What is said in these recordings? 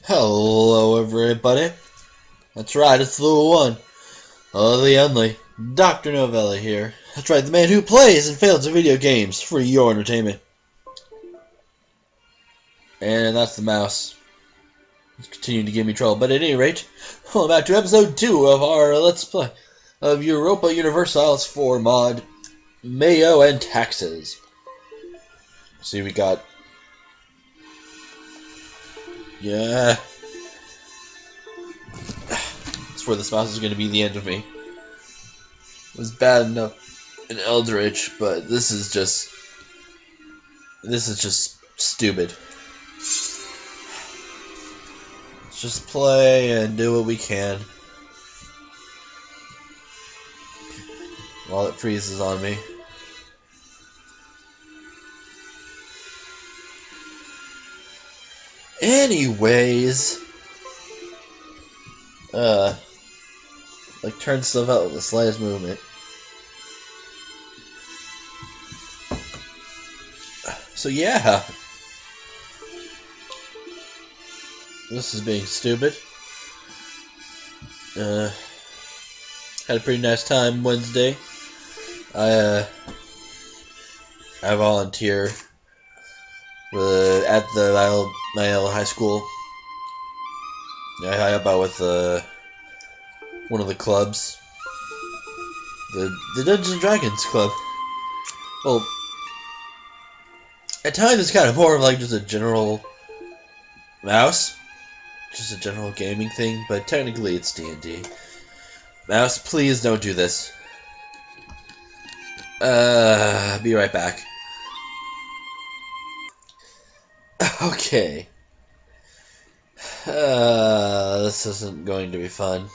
Hello everybody, that's right, it's the one, the only, Dr.Novella here. That's right, the man who plays and fails at video games for your entertainment. And that's the mouse. It's continuing to give me trouble, but at any rate, welcome back to episode 2 of our Let's Play of Europa Universalis 4 mod, MEIOU and Taxes. See, we got... Yeah... I swear this mouse is going to be the end of me. It was bad enough in Eldritch, but this is just stupid. Let's just play and do what we can while it freezes on me. Anyways, like turn stuff out with the slightest movement. So yeah, this is being stupid. Had a pretty nice time Wednesday. I volunteer at the MEIOU high school. I help out with one of the clubs, the Dungeons and Dragons club. Well, at times it's kind of more of like just a general mouse, just a general gaming thing, but technically it's D&D. Mouse, please don't do this. Be right back. Okay. This isn't going to be fun,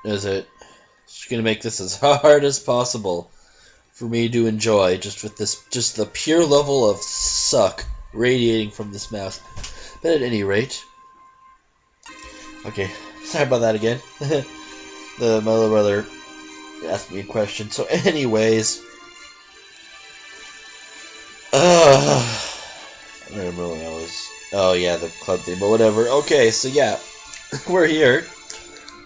is it? Just gonna make this as hard as possible for me to enjoy, just the pure level of suck radiating from this mouse. But at any rate, okay, sorry about that again. My little brother asked me a question. So, anyways, I don't remember when I was. Oh yeah, the club thing, but whatever. Okay, so yeah, we're here.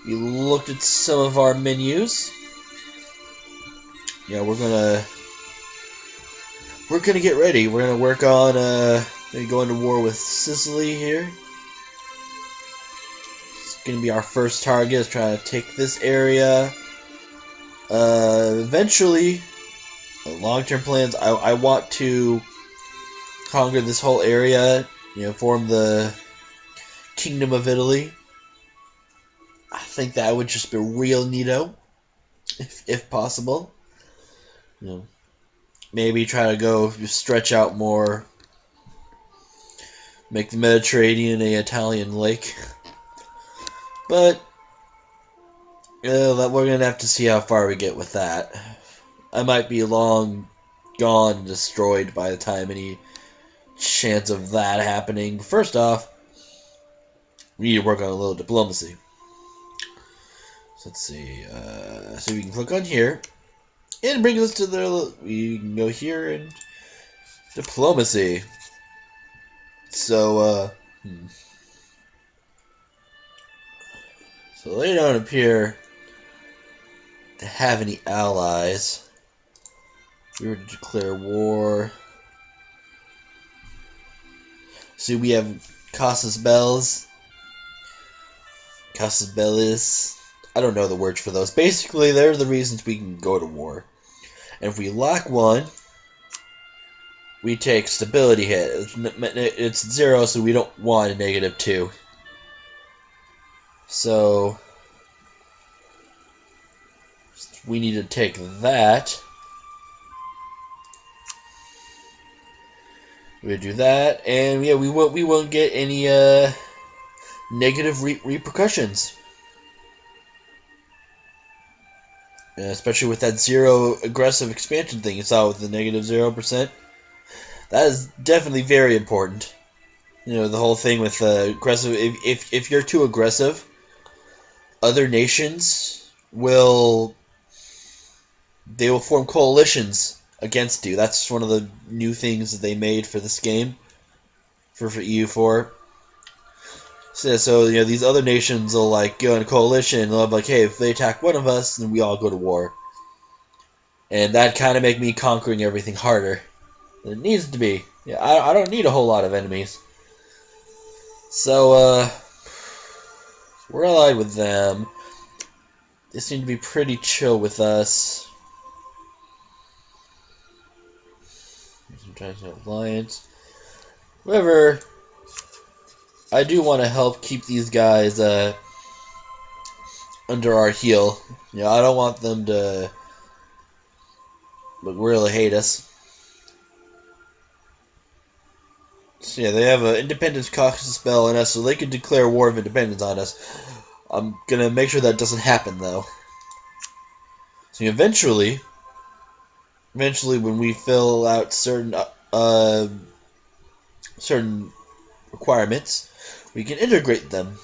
We looked at some of our menus. Yeah, we're gonna get ready. We're gonna work on maybe going to war with Sicily here. It's gonna be our first target. Is trying to take this area. Eventually, long-term plans. I want to conquer this whole area. You know, form the Kingdom of Italy. I think that would just be real neato, if possible. You know, maybe try to go stretch out more, make the Mediterranean an Italian lake. But we're gonna have to see how far we get with that. I might be long gone and destroyed by the time any chance of that happening. First off, we need to work on a little diplomacy. So let's see. So we can click on here and bring us to the. We can go here and diplomacy. So so they don't appear to have any allies. If we were to declare war. So we have Casas Bells, Casas Bellis. I don't know the words for those. Basically, they're the reasons we can go to war. And if we lack one, we take stability hit. It's 0, so we don't want a -2. So we need to take that. We do that, and yeah, we won't get any negative repercussions, especially with that 0 aggressive expansion thing you saw with the -0%. That is definitely very important. You know, the whole thing with aggressive. If you're too aggressive, other nations will form coalitions against you. That's one of the new things that they made for this game, for EU4. So you know, these other nations will like go in a coalition, and they'll be like, hey, if they attack one of us, then we all go to war. And that kind of make me conquering everything harder than it needs to be. Yeah, I don't need a whole lot of enemies. So, we're allied with them. They seem to be pretty chill with us. Sometimes an alliance. However, I do want to help keep these guys under our heel. You know, I don't want them to really hate us. So yeah, they have an independence caucus spell on us, so they can declare war of independence on us. I'm gonna make sure that doesn't happen, though. So eventually, when we fill out certain requirements, we can integrate them.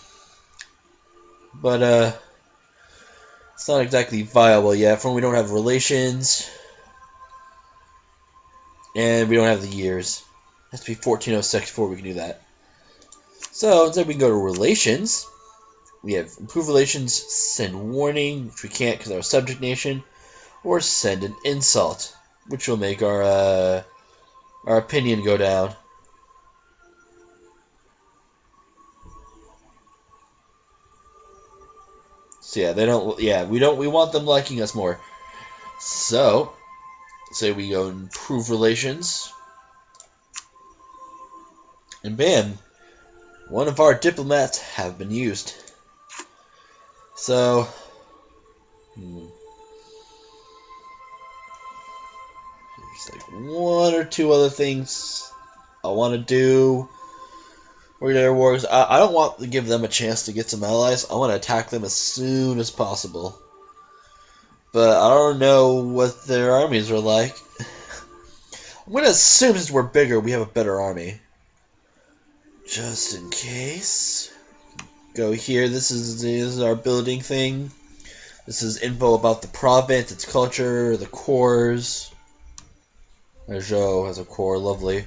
But it's not exactly viable yet. For we don't have relations, and we don't have the years. It has to be 1406 before we can do that. So instead, we can go to relations. We have improved relations, send warning, which we can't because we're a subject nation, or send an insult, which will make our opinion go down. So yeah, they don't. Yeah, we want them liking us more. So, say we go and improve relations, and bam, one of our diplomats have been used. So, there's like one or two other things I want to do. Their wars. I don't want to give them a chance to get some allies. I want to attack them as soon as possible. But I don't know what their armies are like. I'm going to assume since we're bigger, we have a better army. Just in case. Go here. This is our building thing. This is info about the province, its culture, the cores. Joe has a core. Lovely.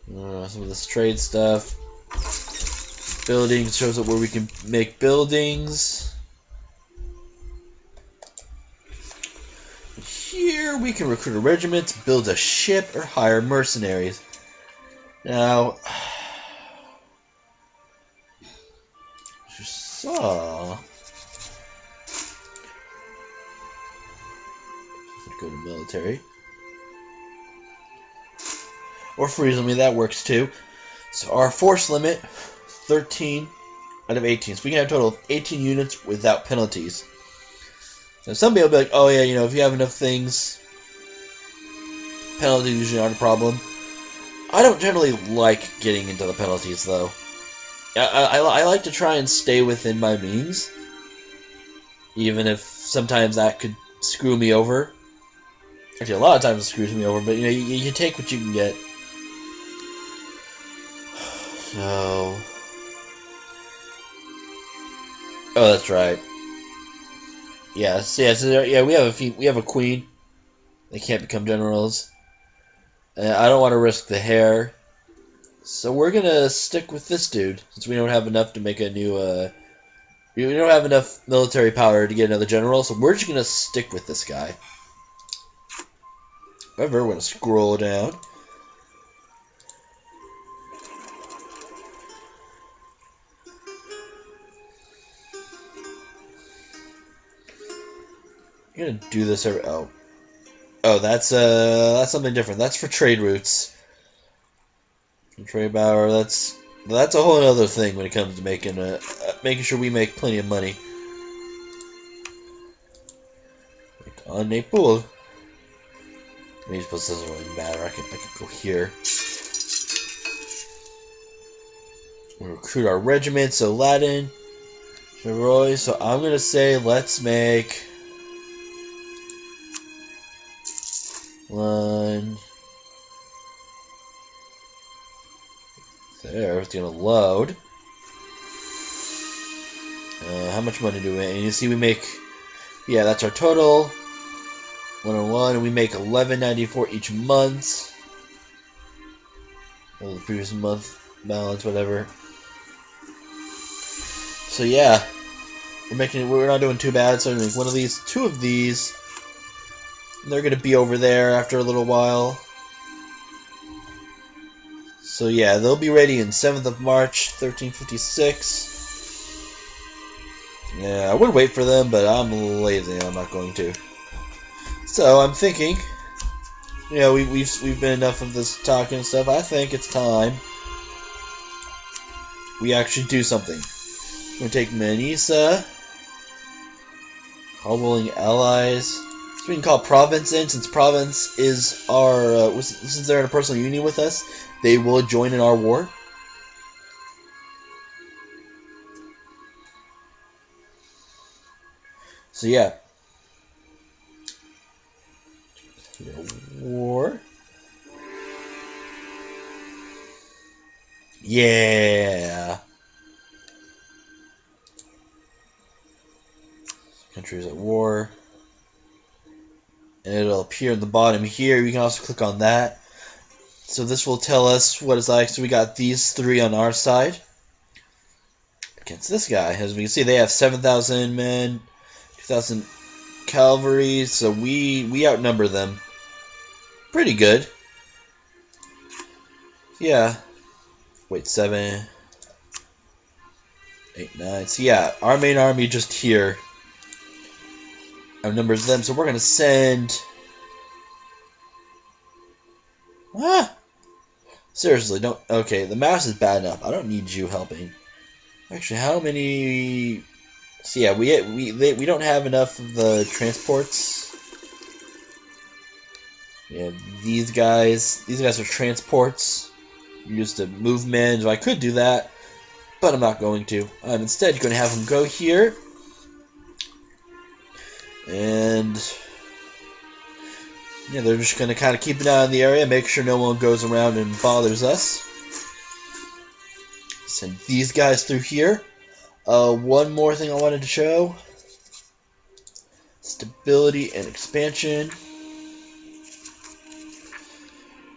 Some of this trade stuff. Buildings shows up where we can make buildings. Here we can recruit a regiment, build a ship, or hire mercenaries. Now, as you saw, go to military. Or freeze me, that works too. So our force limit, 13 out of 18. So we can have a total of 18 units without penalties. Now some people will be like, oh yeah, you know, if you have enough things, penalties usually aren't a problem. I don't generally like getting into the penalties, though. I like to try and stay within my means, even if sometimes that could screw me over. Actually, a lot of times it screws me over, but you know, you take what you can get. So, oh, that's right. Yeah, we have a queen. They can't become generals. I don't want to risk the hair, so we're gonna stick with this dude since we don't have enough to make a new. We don't have enough military power to get another general, so we're just gonna stick with this guy. However, we're gonna scroll down. I'm gonna do this every. Oh, that's something different. That's for trade routes. Trade power. That's a whole other thing when it comes to making sure we make plenty of money. On a pool. Maybe this doesn't really matter. I could go here. We'll recruit our regiment. So Latin, Chevrolet. So I'm gonna say let's make one. There, it's gonna load. How much money do we make? And you see we make, yeah, that's our total. 101, and we make $11.94 each month. Well, the previous month balance, whatever. So yeah, we're not doing too bad. So I'm gonna make one of these, two of these. And they're gonna be over there after a little while. So yeah, they'll be ready in 7th of March, 1356. Yeah, I would wait for them, but I'm lazy. I'm not going to. So I'm thinking, you know, we've been enough of this talking and stuff. I think it's time we actually do something. We're gonna take Manisa, call willing allies. So we can call Province in, since Province is our since they're in a personal union with us, they will join in our war. So yeah. War. Yeah. Countries at war. And it'll appear in the bottom here. You can also click on that. So this will tell us what it's like. So we got these three on our side against this guy. As we can see, they have 7,000 men, 2,000 cavalry. So we outnumber them pretty good. Yeah. Wait, 7, 8, 9. So yeah, our main army just here outnumbers them. So we're gonna send. Seriously, don't. Okay, the mouse is bad enough. I don't need you helping. Actually, how many? So yeah, we don't have enough of the transports. Yeah, these guys are transports used to move men. So I could do that, but I'm not going to. I'm instead going to have them go here, and yeah, they're just going to kind of keep an eye on the area, make sure no one goes around and bothers us. Send these guys through here. One more thing I wanted to show. Stability and expansion.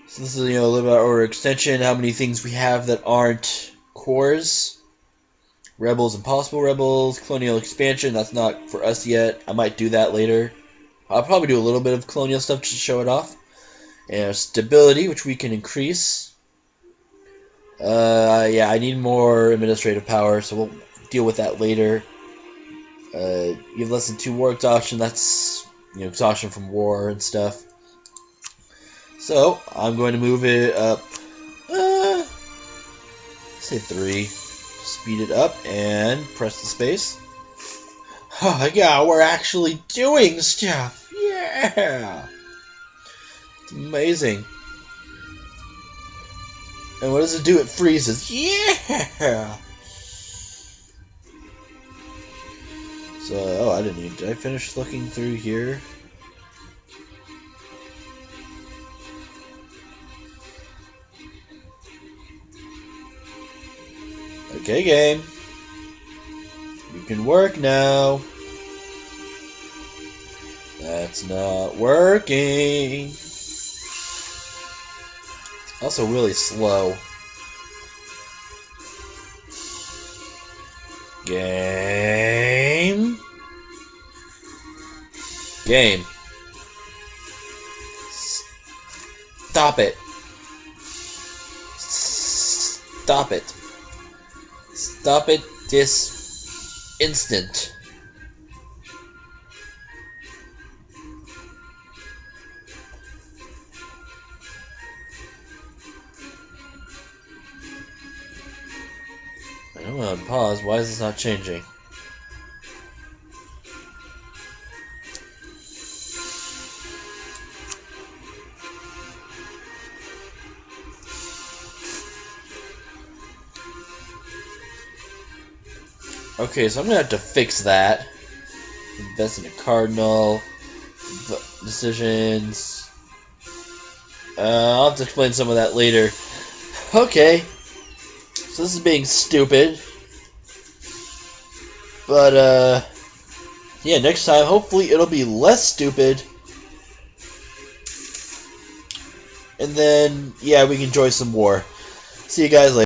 So this is, a little bit about our extension, how many things we have that aren't cores. Rebels and possible rebels. Colonial expansion, that's not for us yet. I might do that later. I'll probably do a little bit of colonial stuff to show it off. And stability, which we can increase. Yeah, I need more administrative power, so we'll deal with that later. You have less than 2 war exhaustion. That's exhaustion from war and stuff. So I'm going to move it up. Say 3. Speed it up and press the space. Oh yeah, we're actually doing stuff. Yeah, it's amazing. And what does it do? It freezes. Yeah. So, did I finish looking through here? Okay, game. You can work now. That's not working. Also really slow. Game. Stop it. Stop it. Stop it this instant. I don't want to pause. Why is this not changing? Okay, so I'm gonna have to fix that. Invest in a cardinal. Decisions. I'll have to explain some of that later. Okay. So this is being stupid. But, yeah, next time, hopefully it'll be less stupid. And then, yeah, we can enjoy some war. See you guys later.